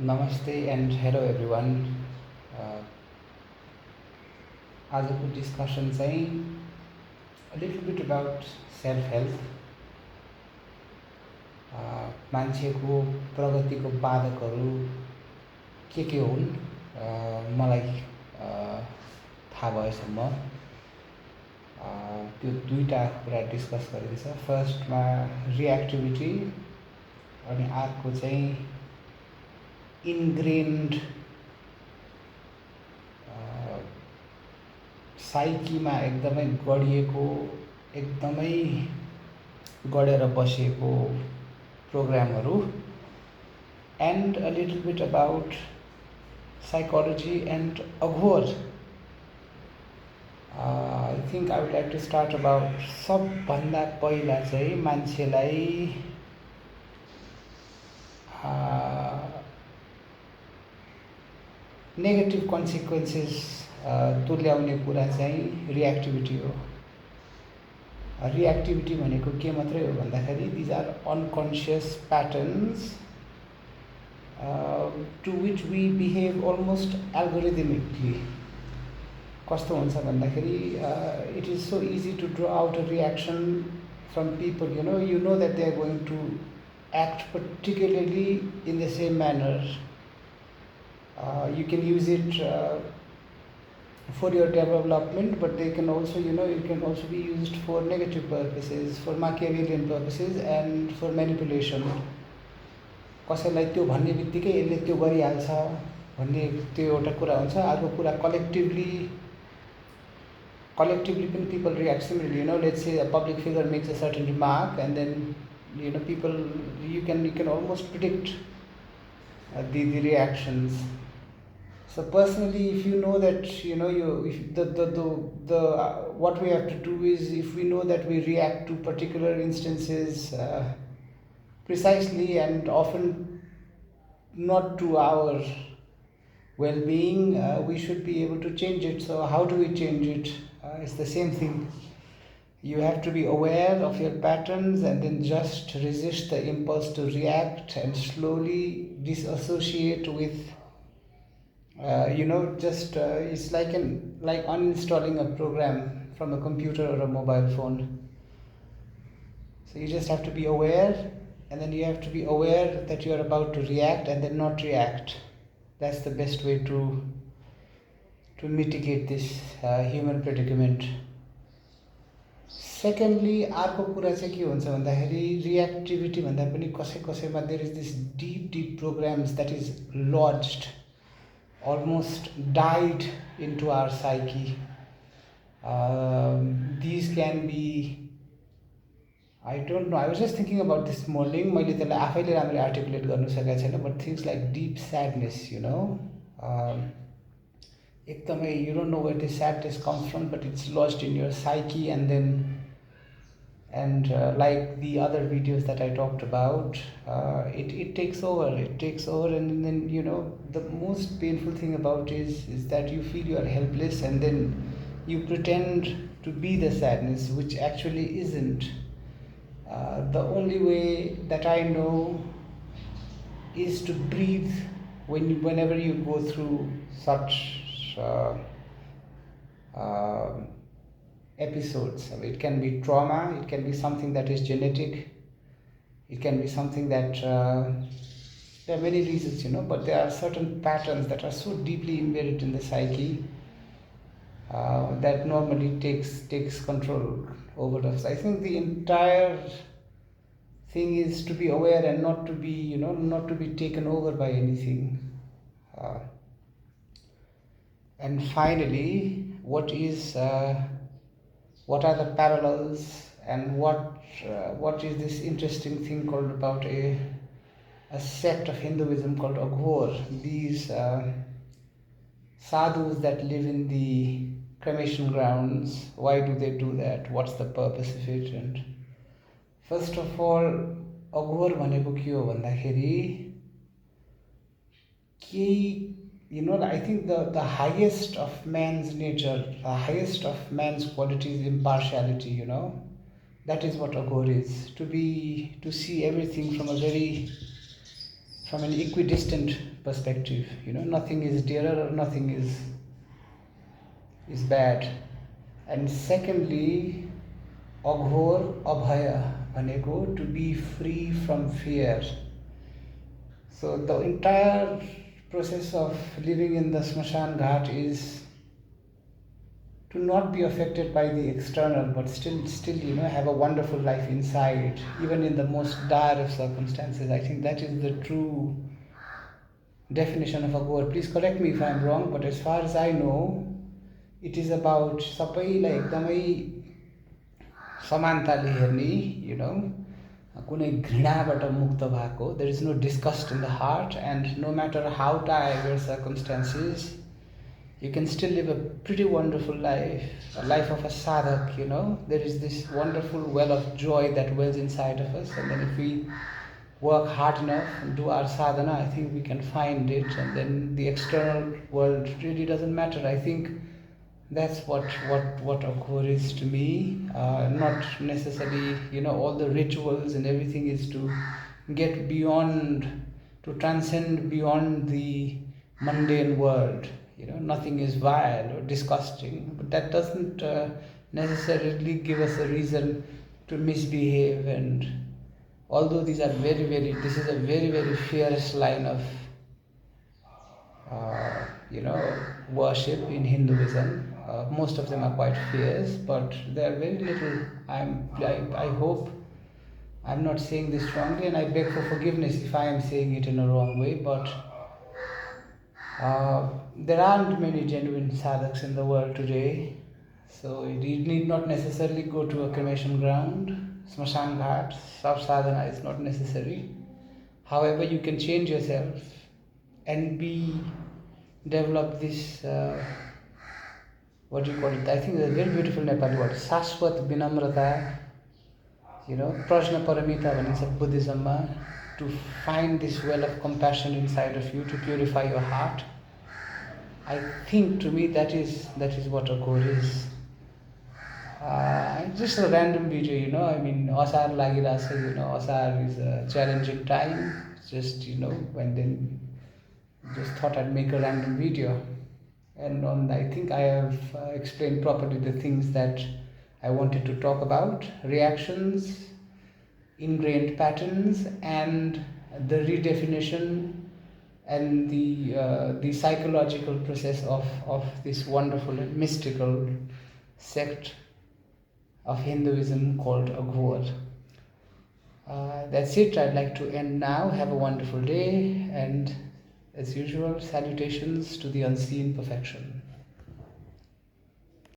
Namaste and hello everyone. Uh, आजको discussion चाहिँ a little bit about self help. मान्छेको प्रगतिको बाधकहरू के हुन् मलाई थाहा भएसम्म त्यो दुईटा कुरा डिस्कस गरिन्छ. फर्स्टमा रिएक्टिभिटी अनि अर्को चाहिँ इन्ग्रेन्ड साइकीमा एकदमै गढिएको एकदमै गढेर बसेको प्रोग्रामहरू and a little bit about psychology and अघोर. I think I would like to start about सबभन्दा पहिला चाहिँ मान्छेलाई नेगेटिभ कन्सिक्वेन्सेस तुल्याउने कुरा चाहिँ रिएक्टिभिटी हो. रिएक्टिभिटी भनेको के मात्रै हो भन्दाखेरि these are unconscious patterns to which we behave almost algorithmically. कस्तो हुन्छ भन्दाखेरि it is so easy to draw out a reaction from people. you know that they are going to act particularly in the same manner. You can use it for your development, but they can also, it can also be used for negative purposes, for Machiavellian purposes and for manipulation. कसैलाई त्यो भन्ने बित्तिकै यसले त्यो गरिहाल्छ भन्ने त्यो एउटा कुरा हुन्छ. अर्को कुरा कलेक्टिभली पनि people react similarly. Let's say a public figure makes a certain remark and then people, you can almost predict the reactions. So personally, if you know that what we have to do is, if we know that we react to particular instances precisely and often not to our well-being, we should be able to change it. So how do we change it? It's the same thing. You have to be aware of your patterns and then just resist the impulse to react and slowly disassociate with it's like uninstalling a program from a computer or a mobile phone. So you just have to be aware, and then you have to be aware that you are about to react and then not react. That's the best way to mitigate this human predicament. Secondly, अर्को कुरा चाहिँ के हुन्छ भन्दाखेरि reactivity भन्दा पनि कसैमा there is this deep programs that is lodged, almost died into our psyche. These can be, I don't know, I was just thinking about this morning, मैले त्यसलाई आफैले राम्ररी आर्टिकुलेट गर्नु सकेको छैन, but things like deep sadness, एकदमै you don't know where this sadness comes from, but it's lodged in your psyche, and like the other videos that I talked about, it takes over, and then the most painful thing about is that you feel you are helpless, and then you pretend to be the sadness, which actually isn't. The only way that I know is to breathe whenever you go through such episodes. It can be trauma, it can be something that is genetic, it can be something that there are many reasons, but there are certain patterns that are so deeply embedded in the psyche that normally takes control over us. I think the entire thing is to be aware and not to be not to be taken over by anything. And finally, what are the parallels, and what is this interesting thing called about a sect of Hinduism called Aghor? These sadhus that live in the cremation grounds. Why do they do that? What's the purpose of it? And first of all, Aghor भनेको के हो भन्दाखेरि I think the highest of man's nature, the highest of man's quality is impartiality. That is what Aghor is. To see everything from a very from an equidistant perspective. Nothing is dearer or nothing is bad. And secondly, Aghor Abhaya Bhaneko, to be free from fear. So the entire process of living in the Smashan Ghat is to not be affected by the external, but still have a wonderful life inside, even in the most dire of circumstances. I think that is the true definition of Aghor. Please correct me if I'm wrong, but as far as I know, it is about सबैलाई एकदमै समानताले हेर्ने, कुनै घृणाबाट मुक्त भएको. There is no disgust in the heart, and no matter how dire your circumstances, you can still live a pretty wonderful life, a life of a sadhak. There is this wonderful well of joy that wells inside of us, and then if we work hard enough and do our sadhana, I think we can find it, and then the external world really doesn't matter. I think that's what Aghor is to me. Not necessarily, all the rituals and everything is to get beyond, to transcend beyond the mundane world. Nothing is vile or disgusting, but that doesn't necessarily give us a reason to misbehave. And although this is a very, very fierce line of worship in Hinduism. Most of them are quite fierce, but they are very little. I hope I'm not saying this wrongly, and I beg for forgiveness if I am saying it in a wrong way, but there aren't many genuine sadhaks in the world today, so you need not necessarily go to a cremation ground, Smashan Ghat. Sadhana is not necessary. However, you can change yourself and develop this, what do you call it? I think it's a very beautiful Nepali word, Saswat Vinamrata, Prajna Paramita bhaniन्छ Buddhismमा, to find this well of compassion inside of you, to purify your heart. I think to me that is what Aghor is. Just a random video, Asar lagirasa, Asar is a challenging time. Just, when then just thought I'd make a random video. And I think I have explained properly the things that I wanted to talk about: reactions, ingrained patterns, and the redefinition and the psychological process of this wonderful and mystical sect of Hinduism called Aghor. That's it. I'd like to end now. Have a wonderful day, and as usual, salutations to the unseen perfection.